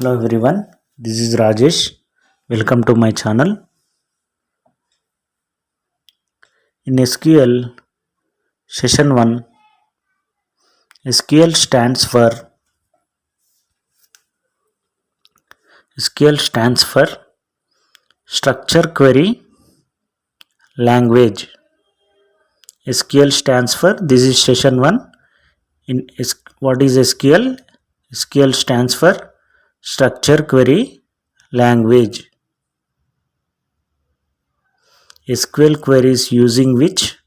Hello everyone, this is Rajesh. Welcome to my channel. In SQL session 1, SQL stands for structure query language. SQL stands for this is session 1. What is SQL? SQL stands for structure query language. SQL queries using which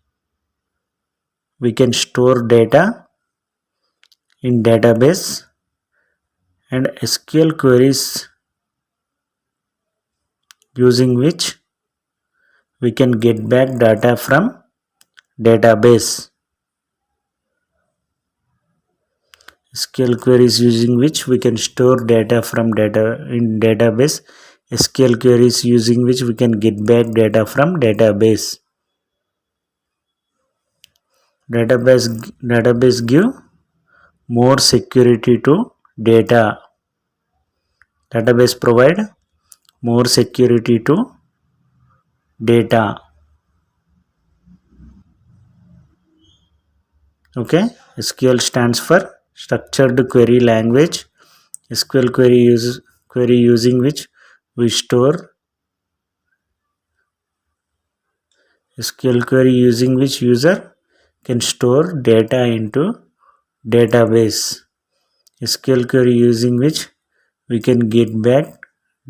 we can store data in database, and SQL queries using which we can get back data from database. SQL queries using which we can store data from data in database. SQL queries using which we can get back data from database. Database give more security to data. Database provide more security to data. Okay, SQL stands for structured query language. SQL query using which we store SQL query using which user can store data into database. SQL query using which we can get back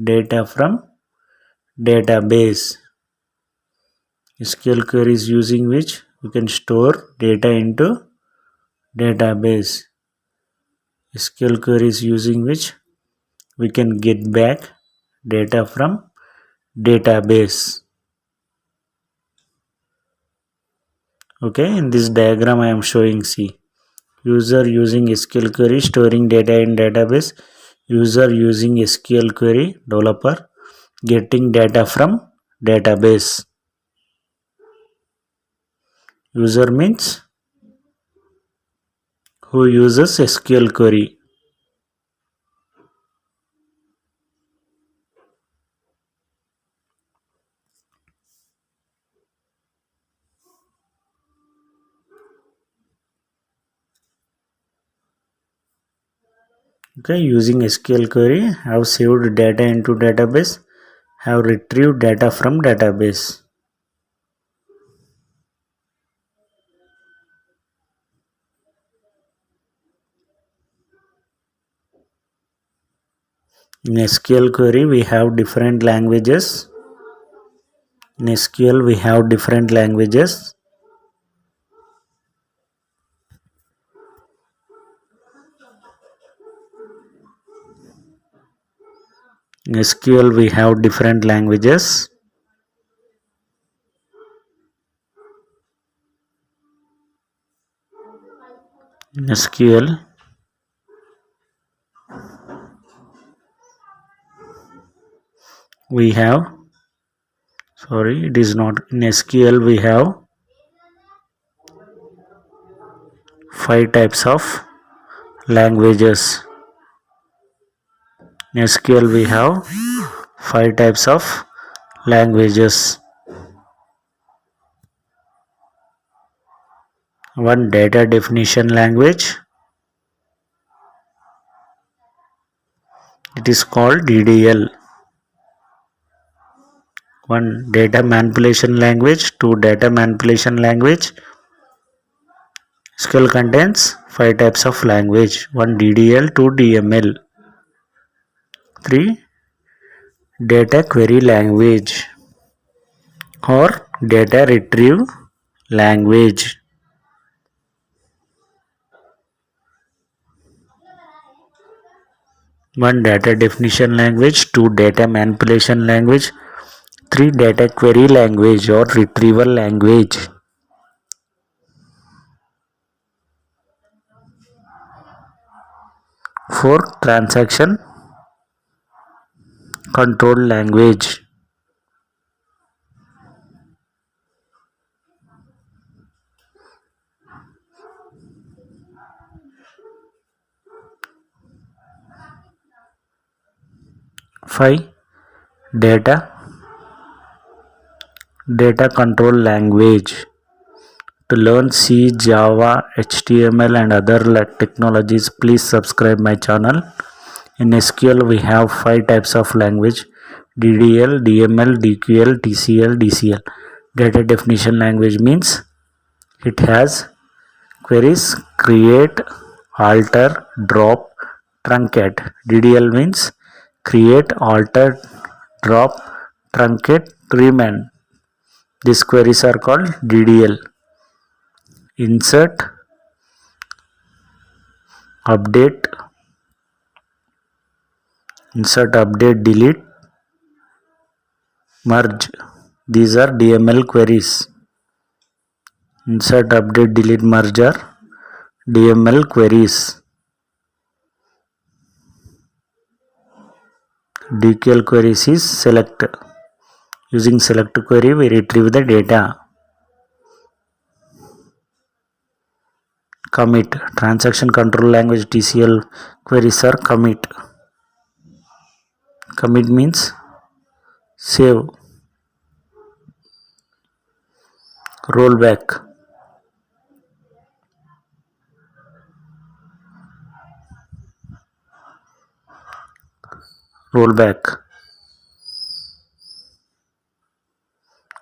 data from database. SQL queries using which we can store data into database. SQL queries using which we can get back data from database. Okay, in this diagram I am showing, see, user using SQL query storing data in database, user using SQL query developer getting data from database. User means who uses SQL query. Okay, using SQL query have saved data into database, have retrieved data from database. In SQL query we have different languages. In SQL we have different languages. In SQL we have different languages. In SQL we have, it is not, in SQL we have 5 types of languages. In SQL we have 5 types of languages. One, data definition language, it is called DDL. One, data manipulation language. Two, data manipulation language. SQL contains 5 types of language. One, DDL. Two, DML. 3, data query language or data retrieve language. One, data definition language. Two, data manipulation language. 3, data query language or retrieval language. 4, transaction control language. 5. Data control language. To learn C, Java, HTML and other technologies, please subscribe my channel. In SQL we have 5 types of language: DDL, DML, DQL, TCL, DCL. Data definition language means it has queries: create, alter, drop, truncate. DDL means create, alter, drop, truncate, remain. These queries are called DDL. Insert, update, delete, merge. These are DML queries. Insert, update, delete, merge are DML queries. DQL queries is select. Using select query we retrieve the data. Commit. Transaction control language TCL queries are commit. Commit means save. Rollback.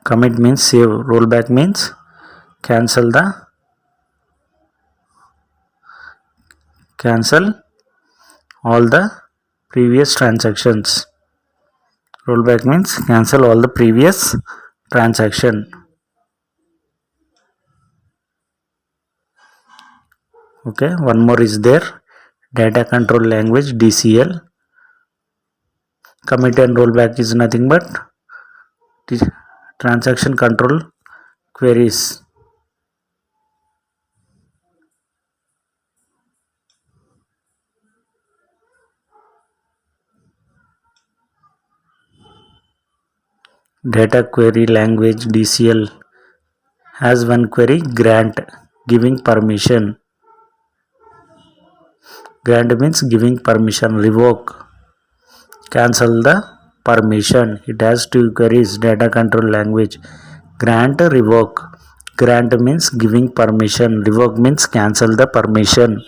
Commit means save. Rollback means cancel all the previous transactions. Rollback means cancel all the previous transaction. Okay, one more is there. Data control language DCL. Commit and rollback is nothing but transaction control queries. Data query language DCL has one query: grant, giving permission. Grant means giving permission. Revoke, cancel the permission. It has two queries. Data control language grant, revoke. Grant means giving permission. Revoke means cancel the permission.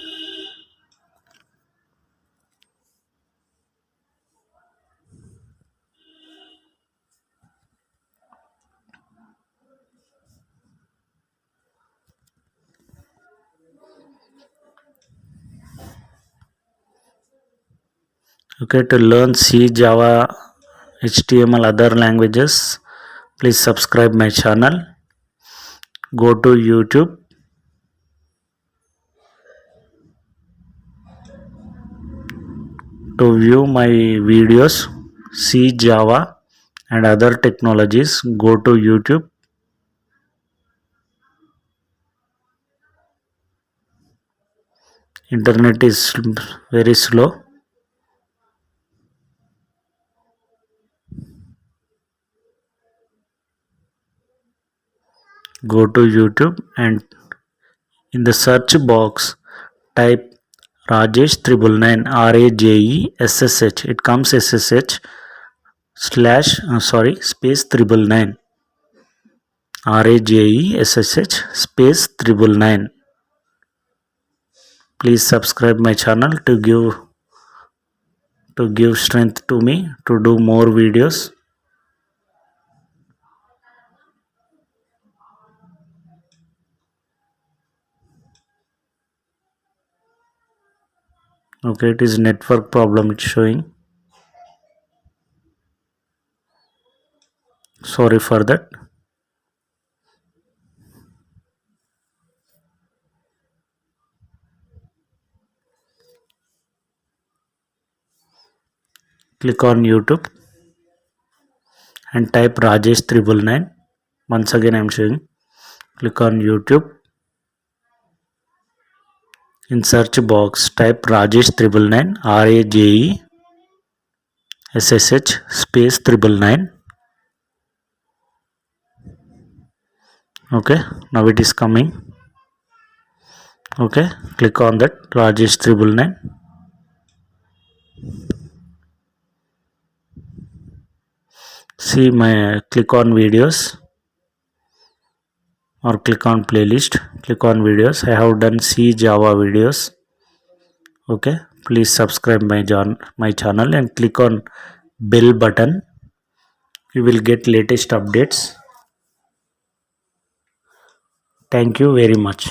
Okay, to learn C, Java, HTML, other languages, please subscribe my channel. Go to YouTube. To view my videos, C, Java and other technologies, go to YouTube. Internet is very slow. Go to YouTube and in the search box type Rajesh 999 RAJESSH. It comes SSH slash space 999 RAJESSH space 999. Please subscribe my channel to give strength to me to do more videos. Okay, it is network problem, it's showing. Sorry for that. Click on YouTube and type Rajesh 999. Once again I am showing. Click on YouTube. In search box type Rajesh 999 RAJESSH space 999. Okay, now it is coming. Okay, click on that Rajesh 999. see my click on videos or click on playlist, click on videos. I have done C Java videos. Okay, please subscribe my channel and click on bell button. You will get latest updates. Thank you very much.